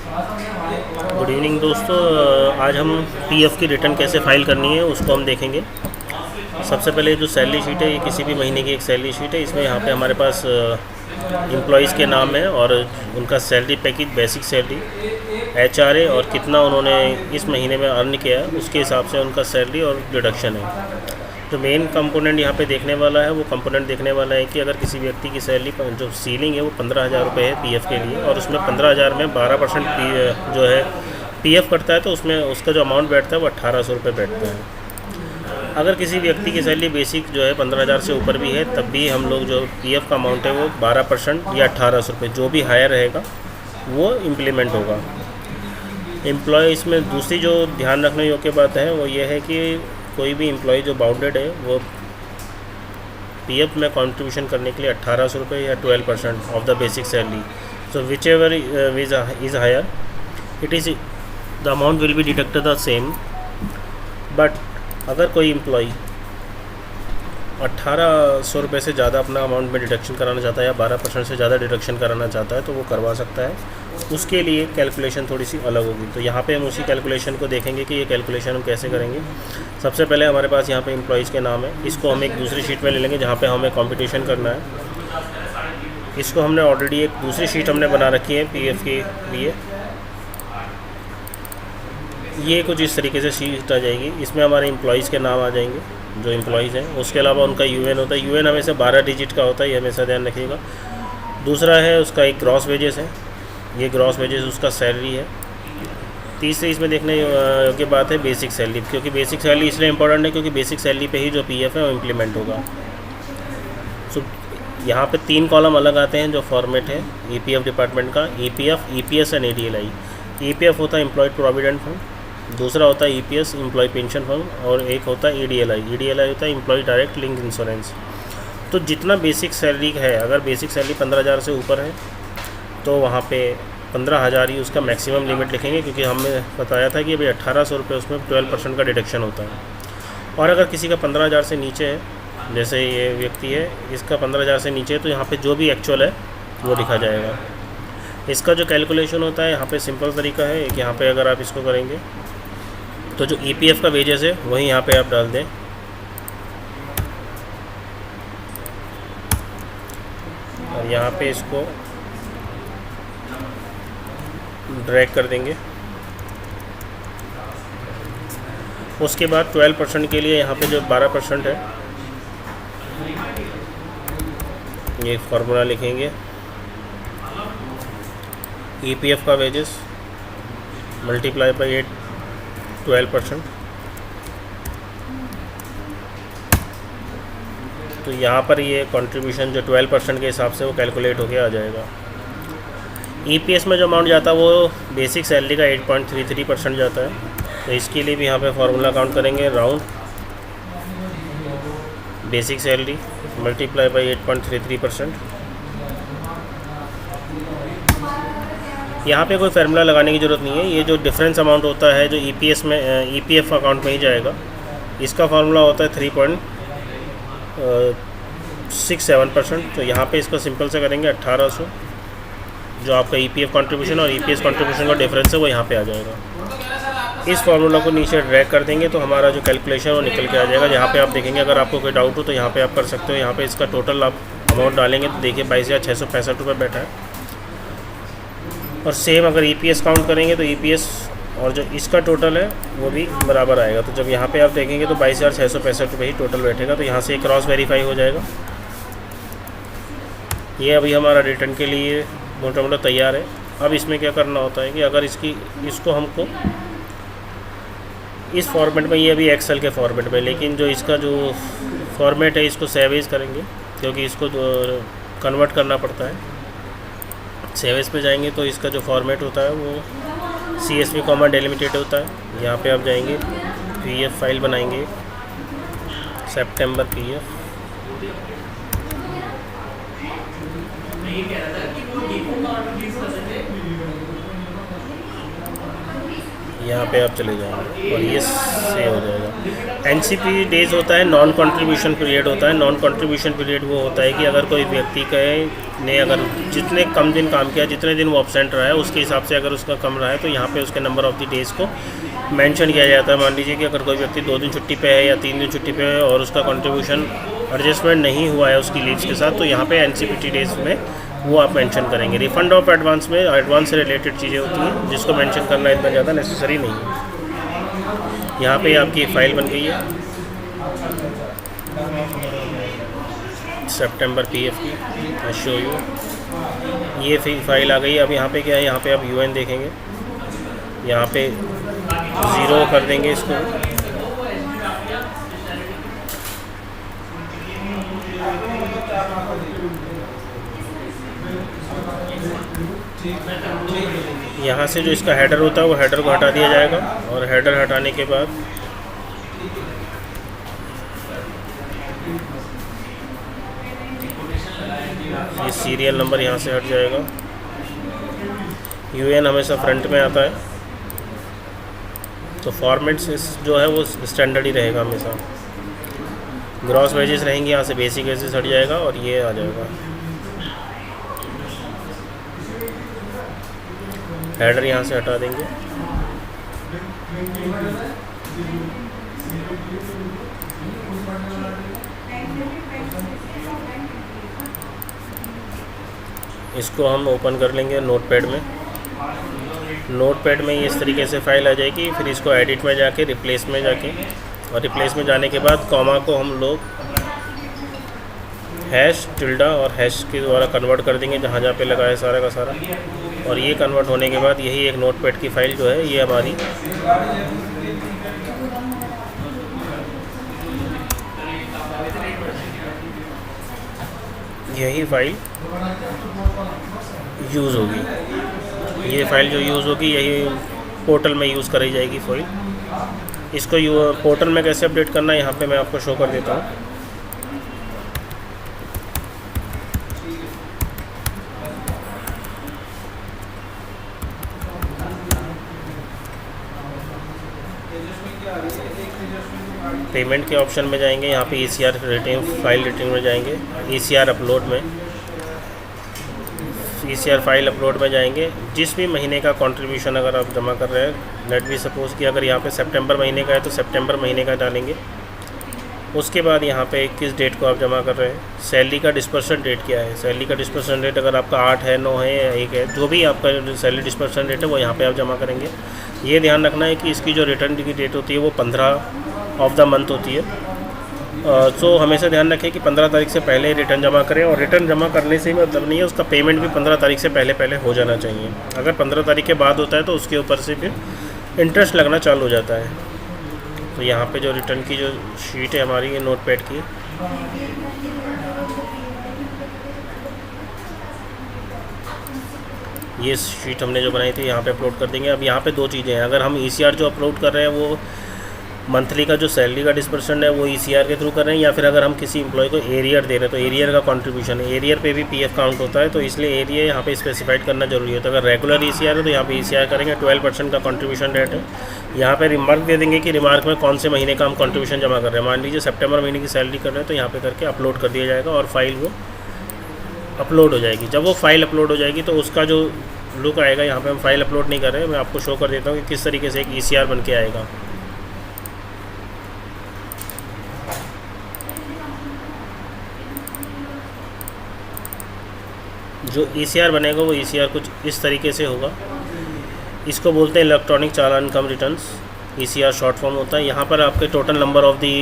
Good evening दोस्तों। आज हम पीएफ की रिटर्न कैसे फाइल करनी है उसको हम देखेंगे। सबसे पहले जो सैलरी शीट है, ये किसी भी महीने की एक सैलरी शीट है। इसमें यहाँ पे हमारे पास एम्प्लॉयज़ के नाम है और उनका salary package, basic salary, HRA और कितना उन्होंने इस महीने में अर्न किया है उसके हिसाब से उनका सैलरी और डिडक्शन है। जो मेन कंपोनेंट यहाँ पे देखने वाला है, वो कंपोनेंट देखने वाला है कि अगर किसी व्यक्ति की सैलरी जो सीलिंग है वो 15,000 रुपये है पीएफ के लिए, और उसमें 15,000 में 12% जो है पीएफ कटता है, तो उसमें उसका जो अमाउंट बैठता है वो 1,800 रुपये बैठता है। अगर किसी व्यक्ति की सैलरी बेसिक जो है 15,000 से ऊपर भी है, तब भी हम लोग जो पीएफ का अमाउंट है वो 12% या 1,800 रुपये, जो भी हायर रहेगा वो इम्प्लीमेंट होगा। एम्प्लॉय इसमें दूसरी जो ध्यान रखने योग्य बात है वो ये है कि कोई भी एम्प्लॉय जो बाउंडेड है वो पीएफ में कंट्रीब्यूशन करने के लिए 1,800 रुपये या 12% of the basic salary. So whichever is higher, it is the amount will be deducted the same. But अगर कोई एम्प्लॉय 1,800 रुपये से ज़्यादा अपना अमाउंट में डिडक्शन कराना चाहता है या 12% से ज़्यादा डिडक्शन कराना चाहता है तो वो करवा सकता है। उसके लिए कैलकुलेशन थोड़ी सी अलग होगी। तो यहाँ पे हम उसी कैलकुलेशन को देखेंगे कि ये कैलकुलेशन हम कैसे करेंगे। सबसे पहले हमारे पास यहाँ पे एम्प्लॉयज़ के नाम है, इसको हम एक दूसरी शीट में ले लेंगे जहाँ पे हमें कंपटीशन करना है। इसको हमने ऑलरेडी एक दूसरी शीट हमने बना रखी है पीएफ के लिए। ये कुछ इस तरीके से शीट आ जाएगी। इसमें हमारे एम्प्लॉयज़ के नाम आ जाएंगे जो एम्प्लॉयज़ हैं। उसके अलावा उनका यूएन होता है। यूएन हमेशा 12 डिजिट का होता है, ये हमेशा ध्यान रखिएगा। दूसरा है उसका एक ग्रॉस वेजेस है, ये ग्रॉस वेजेस उसका सैलरी है। तीसरी इसमें देखने योग्य बात है बेसिक सैलरी, क्योंकि बेसिक सैलरी इसलिए इम्पोर्टेंट है क्योंकि बेसिक सैलरी पे ही जो पीएफ है वो इम्प्लीमेंट होगा। सो यहाँ पे 3 कॉलम अलग आते हैं जो फॉर्मेट है ईपीएफ डिपार्टमेंट का: ईपीएफ, ईपीएस एंड एडीएलआई। ईपीएफ होता है एम्प्लॉयड प्रोविडेंट फंड, दूसरा होता है ईपीएस एम्प्लॉय पेंशन फंड, और एक होता है एडीएलआई। एडीएलआई होता है एम्प्लॉय डायरेक्ट लिंक इंश्योरेंस। तो जितना बेसिक सैलरी है, अगर बेसिक सैलरी 15,000 से ऊपर है तो वहाँ पे 15,000 ही उसका मैक्सिमम लिमिट लिखेंगे, क्योंकि हमने बताया था कि भाई 1,800 रुपये उसमें 12% का डिडक्शन होता है। और अगर किसी का 15,000 से नीचे है, जैसे ये व्यक्ति है, इसका 15,000 से नीचे है, तो यहाँ पे जो भी एक्चुअल है वो लिखा जाएगा। इसका जो कैलकुलेशन होता है यहाँ पे सिंपल तरीका है कि यहाँ पे अगर आप इसको करेंगे तो जो ईपीएफ का वेजेस है वही यहाँ पे आप डाल दें, और यहाँ पे इसको ड्रैग कर देंगे। उसके बाद 12% के लिए यहाँ पे जो 12% है ये फार्मूला लिखेंगे: ईपीएफ का वेजेस मल्टीप्लाई बाई 12%। तो यहाँ पर ये कंट्रीब्यूशन जो 12% के हिसाब से वो कैलकुलेट होके आ जाएगा। ईपीएस में जो अमाउंट जाता है वो बेसिक सैलरी का 8.33% जाता है। तो इसके लिए भी यहाँ पे फार्मूला काउंट करेंगे: round basic salary multiply by 8.33%। यहाँ पे कोई फार्मूला लगाने की ज़रूरत नहीं है। ये जो डिफरेंस अमाउंट होता है जो ईपीएस में ईपीएफ अकाउंट में ही जाएगा, इसका फार्मूला होता है 3.67%। तो यहाँ पे इसको सिंपल से करेंगे 1,800, जो आपका ईपीएफ कंट्रीब्यूशन और ईपीएस कंट्रीब्यूशन का डिफरेंस है वो यहाँ पे आ जाएगा। इस फार्मूला को नीचे ड्रैग कर देंगे तो हमारा जो कैलकुलेशन वो निकल के आ जाएगा। यहाँ पे आप देखेंगे, अगर आपको कोई डाउट हो तो यहाँ पे आप कर सकते हो। यहाँ पे इसका टोटल आप अमाउंट डालेंगे तो देखिए 22,665 रुपये बैठा है। और सेम अगर ईपीएस काउंट करेंगे तो ईपीएस और जो इसका टोटल है वो भी बराबर आएगा। तो जब यहाँ पे आप देखेंगे तो 22,665 रुपये ही टोटल बैठेगा। तो यहाँ से क्रॉस वेरीफाई हो जाएगा। ये अभी हमारा रिटर्न के लिए मोटा मोटा तैयार है। अब इसमें क्या करना होता है कि अगर इसको हमको इस फॉर्मेट में, ये अभी एक्सेल के फॉर्मेट में, लेकिन जो इसका जो फॉर्मेट है इसको सेवेज करेंगे, क्योंकि इसको कन्वर्ट करना पड़ता है। सेवेज पे जाएंगे तो इसका जो फॉर्मेट होता है वो CSV कॉमा डेलिमिटेड होता है। यहाँ पे आप जाएंगे, पीएफ फाइल बनाएंगे, सितंबर पीएफ, यहाँ पे आप चले जाएंगे और ये सेव हो जाएगा। एनसीपी डेज होता है, नॉन कंट्रीब्यूशन पीरियड होता है। नॉन कंट्रीब्यूशन पीरियड वो होता है कि अगर कोई व्यक्ति कहे ने अगर जितने कम दिन काम किया, जितने दिन वो एब्सेंट रहा है उसके हिसाब से अगर उसका कम रहा है तो यहाँ पे उसके नंबर ऑफ़ द डेज़ को मेंशन किया जाता है। मान लीजिए कि अगर कोई व्यक्ति 2 दिन छुट्टी पे है या 3 दिन छुट्टी पे है और उसका कंट्रीब्यूशन एडजस्टमेंट नहीं हुआ है उसकी लीव्स के साथ, तो यहाँ पे एनसीपीटी डेज़ में वो आप मेंशन करेंगे। रिफंड ऑफ एडवांस में एडवांस से रिलेटेड चीज़ें होती हैं जिसको मेंशन करना इतना ज़्यादा नेसेसरी नहीं है। यहाँ पे आपकी फ़ाइल बन गई है सितंबर पीएफ की, आई शो यू। ये फाइल आ गई। अब यहाँ पे क्या है, यहाँ पे आप यूएन देखेंगे, यहाँ पे 0 कर देंगे इसको। यहाँ से जो इसका हेडर होता है वो हेडर को हटा दिया जाएगा, और हेडर हटाने के बाद ये सीरियल नंबर यहाँ से हट जाएगा। यूएन हमेशा फ्रंट में आता है, तो फॉर्मेट जो है वो स्टैंडर्ड ही रहेगा हमेशा। ग्रॉस वेजेस रहेंगी, यहाँ से बेसिक वेजेस हट जाएगा और ये आ जाएगा। हेडर यहाँ से हटा देंगे। इसको हम ओपन कर लेंगे नोटपैड में। नोटपैड में ये इस तरीके से फाइल आ जाएगी। फिर इसको एडिट में जाके रिप्लेस में जाके, और रिप्लेस में जाने के बाद कॉमा को हम लोग हैश, टिल्डा और हैश के द्वारा कन्वर्ट कर देंगे जहाँ जहाँ पे लगा है सारा का सारा। और ये कन्वर्ट होने के बाद यही एक नोटपैड की फ़ाइल जो है ये हमारी यही फ़ाइल यूज़ होगी। ये फ़ाइल जो यूज़ होगी यही पोर्टल में यूज़ करी जाएगी फाइल। इसको पोर्टल में कैसे अपडेट करना है यहाँ पे मैं आपको शो कर देता हूँ। पेमेंट के ऑप्शन में जाएंगे, यहाँ पे ECR रेटिंग फाइल रेटिंग में जाएंगे, ECR अपलोड में, ECR फाइल अपलोड में जाएंगे। जिस भी महीने का कंट्रीब्यूशन अगर आप जमा कर रहे हैं, लेट बी सपोज़ कि अगर यहाँ पे सितंबर महीने का है तो सितंबर महीने का डालेंगे। उसके बाद यहाँ पे किस डेट को आप जमा कर रहे हैं, सैलरी का डिस्पर्सन डेट क्या है। सैलरी का डिस्पर्सन डेट अगर आपका 8 है, 9 है या 1 है, जो भी आपका सैलरी डिस्पर्सन डेट है वो यहाँ पे आप जमा करेंगे। ये ध्यान रखना है कि इसकी जो रिटर्न की डेट होती है वो 15 ऑफ द मंथ होती है। सो हमेशा ध्यान रखें कि 15 तारीख से पहले रिटर्न जमा करें, और रिटर्न जमा करने से मतलब नहीं है, उसका पेमेंट भी 15 तारीख से पहले हो जाना चाहिए। अगर 15 तारीख के बाद होता है तो उसके ऊपर से फिर इंटरेस्ट लगना चालू हो जाता है। तो यहाँ पे जो रिटर्न की जो शीट है हमारी ये नोटपैड की, ये शीट हमने जो बनाई थी यहाँ पे अपलोड कर देंगे। अब यहाँ पे दो चीज़ें हैं, अगर हम ECR जो अपलोड कर रहे हैं वो मंथली का जो सैलरी का डिस्पर्सन है वो ECR के थ्रू कर रहे हैं, या फिर अगर हम किसी एम्प्लॉय को एरियर दे रहे हैं तो एरियर का कंट्रीब्यूशन है, एरियर पे भी PF काउंट होता है, तो इसलिए एरियर यहाँ पे स्पेसिफाइड करना जरूरी होता है। अगर रेगुलर ECR है तो यहाँ पे ECR करेंगे, 12% का कंट्रीब्यूशन रेट है। यहाँ पे रिमार्क दे देंगे कि रिमार्क में कौन से महीने का हम कंट्रीब्यूशन जमा कर रहे हैं। मान लीजिए सितंबर महीने की सैलरी कर रहे हैं तो यहाँ पे करके अपलोड कर दिया जाएगा और फाइल वो अपलोड हो जाएगी। जब वो फाइल अपलोड हो जाएगी तो उसका जो लुक आएगा, यहाँ पे हम फाइल अपलोड नहीं कर रहे हैं, मैं आपको शो कर देता हूँ कि किस तरीके से एक ECR बन के आएगा। जो ECR बनेगा वो ECR कुछ इस तरीके से होगा। इसको बोलते हैं electronic challan cum returns, ECR short form होता है। यहाँ पर आपके total number of the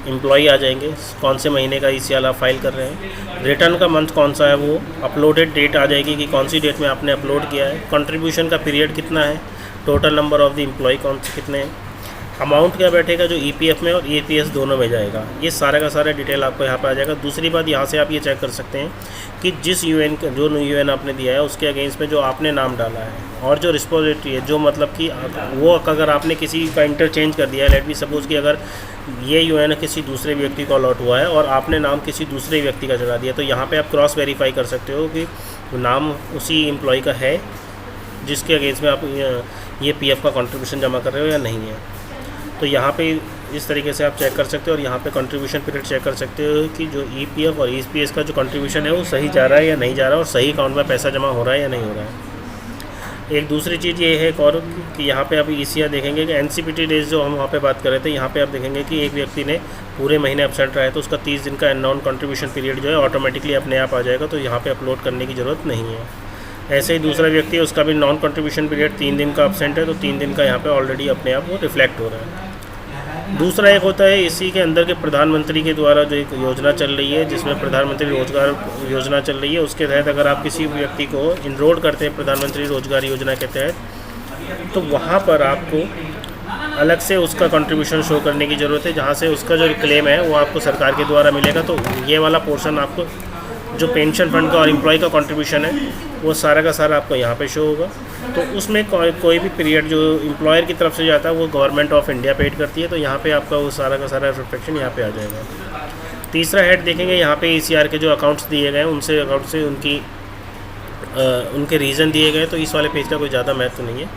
employee आ जाएंगे, कौन से महीने का ECR आप फाइल कर रहे हैं, रिटर्न का मंथ कौन सा है, वो अपलोडेड डेट आ जाएगी कि कौन सी डेट में आपने अपलोड किया है, कंट्रीब्यूशन का पीरियड कितना है, total number of the employee कौन से कितने हैं, अमाउंट क्या बैठेगा जो EPF में और EPS दोनों में जाएगा। ये सारा का सारा डिटेल आपको यहाँ पर आ जाएगा। दूसरी बात, यहाँ से आप ये चेक कर सकते हैं कि जिस जो यूएन आपने दिया है उसके अगेंस्ट में जो आपने नाम डाला है और जो रिस्पॉन्सिबिलिटी है, जो मतलब कि वो अगर आपने किसी का इंटरचेंज कर दिया है, लेट बी सपोज़ कि अगर ये यूएन किसी दूसरे व्यक्ति को अलॉट हुआ है और आपने नाम किसी दूसरे व्यक्ति का चढ़ा दिया, तो यहाँ पर आप क्रॉस वेरीफाई कर सकते हो कि नाम उसी एम्प्लॉय का है जिसके अगेंस्ट में आप ये PF का कंट्रीब्यूशन जमा कर रहे हो या नहीं है। तो यहाँ पे इस तरीके से आप चेक कर सकते हो और यहाँ पे कंट्रीब्यूशन पीरियड चेक कर सकते हो कि जो ईपीएफ और ईपीएस का जो कंट्रीब्यूशन है वो सही जा रहा है या नहीं जा रहा है और सही अकाउंट में पैसा जमा हो रहा है या नहीं हो रहा है। एक दूसरी चीज़ ये है एक और कि यहाँ पे आप ईसीआर देखेंगे कि एनसीपीटी डेज जो हम वहाँ पे बात कर रहे थे, यहाँ पे आप देखेंगे कि एक व्यक्ति ने पूरे महीने एब्सेंट रहा है तो उसका 30 दिन का नॉन कंट्रीब्यूशन पीरियड जो है ऑटोमेटिकली अपने आप आ जाएगा, तो यहाँ पे अपलोड करने की ज़रूरत नहीं है। ऐसे ही दूसरा व्यक्ति है उसका भी नॉन कंट्रीब्यूशन पीरियड 3 दिन का एब्सेंट है, तो 3 दिन का यहाँ पर ऑलरेडी अपने आप वो रिफ्लेक्ट हो रहा है। दूसरा एक होता है इसी के अंदर के प्रधानमंत्री के द्वारा जो एक योजना चल रही है जिसमें प्रधानमंत्री रोजगार योजना चल रही है, उसके तहत अगर आप किसी व्यक्ति को इनरोल करते हैं प्रधानमंत्री रोजगार योजना के तहत तो वहाँ पर आपको अलग से उसका कंट्रीब्यूशन शो करने की ज़रूरत है, जहाँ से उसका जो क्लेम है वो आपको सरकार के द्वारा मिलेगा। तो ये वाला पोर्शन आपको जो पेंशन फंड का और एम्प्लॉय का कंट्रीब्यूशन है वो सारा का सारा आपको यहाँ पे शो होगा। तो उसमें कोई भी पीरियड जो एम्प्लॉयर की तरफ से जाता है वो गवर्नमेंट ऑफ इंडिया पेड करती है, तो यहाँ पे आपका वो सारा का सारा रिफ्लेक्शन यहाँ पे आ जाएगा। तीसरा हेड देखेंगे यहाँ पे ईसीआर के जो अकाउंट्स दिए गए हैं उनसे अकाउंट से उनके रीज़न दिए गए, तो इस वाले पेज का कोई ज़्यादा महत्व नहीं है।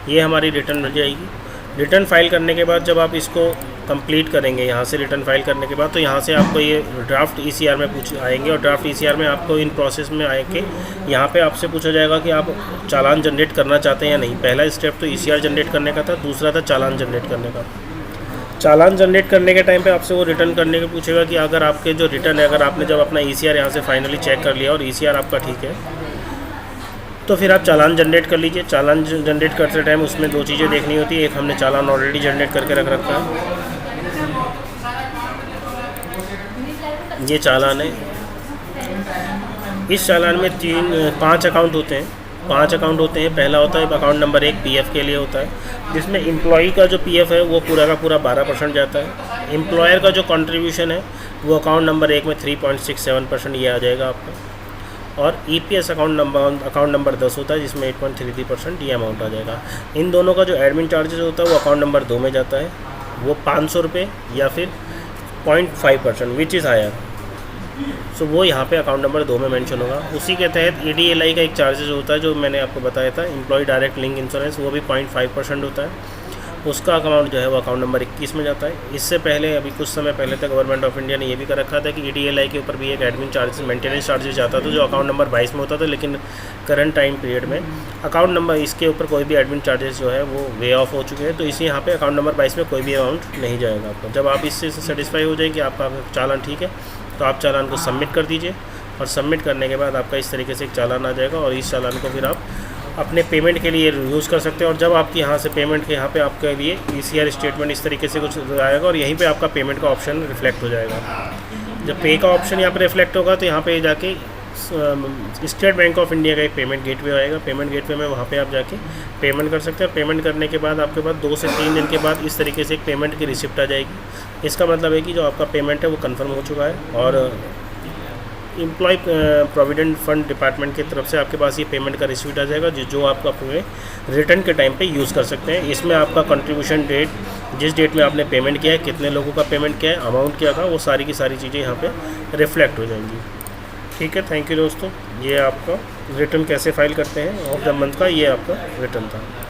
ये हमारी रिटर्न मिल जाएगी। रिटर्न फाइल करने के बाद जब आप इसको कंप्लीट करेंगे यहाँ से रिटर्न फाइल करने के बाद, तो यहाँ से आपको ये ड्राफ्ट ईसीआर में आएंगे और ड्राफ्ट ईसीआर में आपको इन प्रोसेस में आके यहाँ पे आपसे पूछा जाएगा कि आप चालान जनरेट करना चाहते हैं या नहीं। पहला स्टेप तो ईसीआर जनरेट करने का था, दूसरा था चालान जनरेट करने का। चालान जनरेट करने के टाइम पे आपसे वो रिटर्न करने के पूछेगा कि अगर आपके जो रिटर्न है, अगर आपने जब अपना ईसीआर यहाँ से फाइनली चेक कर लिया और ईसीआर आपका ठीक है तो फिर आप चालान जनरेट कर लीजिए। चालान जनरेट करते टाइम उसमें दो चीज़ें देखनी होती है, एक हमने चालान ऑलरेडी जनरेट करके रख रखा है, ये चालान है। इस चालान में 5 अकाउंट होते हैं। 5 अकाउंट होते हैं। पहला होता है अकाउंट नंबर 1 पीएफ के लिए होता है, जिसमें एम्प्लॉई का जो पीएफ है वो पूरा का पूरा 12% जाता है। एम्प्लॉयर का जो कंट्रीब्यूशन है वो अकाउंट नंबर 1 में 3.67% ये आ जाएगा आपका। और ईपीएस अकाउंट नंबर 10 होता है जिसमें 8.33% ये अमाउंट आ जाएगा। इन दोनों का जो एडमिन चार्जेस होता है वो अकाउंट नंबर 2 में जाता है, वो 500 रुपये या फिर 0.5% विच इज़ हायर। सो वो यहाँ पे अकाउंट नंबर 2 में मेंशन होगा। उसी के तहत ईडीएलआई का एक चार्जेस होता है जो मैंने आपको बताया था, एम्प्लॉय डायरेक्ट लिंक इंश्योरेंस, वो भी 0.5% होता है। उसका अकाउंट जो है वो अकाउंट नंबर 21 में जाता है। इससे पहले अभी कुछ समय पहले तक गवर्नमेंट ऑफ इंडिया ने ये भी कर रखा था कि ईडीएलआई के ऊपर भी एक एडमिन चार्जेस मेंटेनेंस चार्जेस जाता था जो अकाउंट नंबर 22 में होता था, लेकिन करंट टाइम पीरियड में अकाउंट नंबर इसके ऊपर कोई भी एडमिन चार्जेस जो है वो वे ऑफ हो चुके हैं, तो इसी यहाँ पे अकाउंट नंबर 22 में कोई भी अमाउंट नहीं जाएगा आपको। जब आप इससे सेटिस्फाई हो जाए कि आपका चालान ठीक है तो आप चालान को सबमिट कर दीजिए और सबमिट करने के बाद आपका इस तरीके से एक चालान आ जाएगा और इस चालान को फिर आप अपने पेमेंट के लिए यूज़ कर सकते हैं। और जब आपके यहाँ से पेमेंट के यहाँ पे आपके लिए ईसीआर स्टेटमेंट इस तरीके से कुछ आएगा और यहीं पे आपका पेमेंट का ऑप्शन रिफ्लेक्ट हो जाएगा। जब पे का ऑप्शन यहाँ पे रिफ्लेक्ट होगा तो यहाँ पे जाके स्टेट बैंक ऑफ इंडिया का एक पेमेंट गेटवे आएगा। पेमेंट गेटवे में वहाँ पे आप जाके पेमेंट कर सकते हैं। पेमेंट करने के बाद आपके पास 2 से 3 दिन के बाद इस तरीके से एक पेमेंट की रिसिप्ट आ जाएगी। इसका मतलब है कि जो आपका पेमेंट है वो कन्फर्म हो चुका है और एम्प्लॉय प्रोविडेंट फंड डिपार्टमेंट की तरफ से आपके पास ये पेमेंट का रिसीट आ जाएगा जो आप अपने रिटर्न के टाइम पे यूज़ कर सकते हैं। इसमें आपका कंट्रीब्यूशन डेट, जिस डेट में आपने पेमेंट किया है, कितने लोगों का पेमेंट किया है, अमाउंट क्या था, वो सारी की सारी चीज़ें यहाँ पे रिफ्लेक्ट हो जाएंगी। ठीक है, थैंक यू दोस्तों। ये आपका रिटर्न कैसे फाइल करते हैं ऑफ द मंथ का ये आपका रिटर्न था।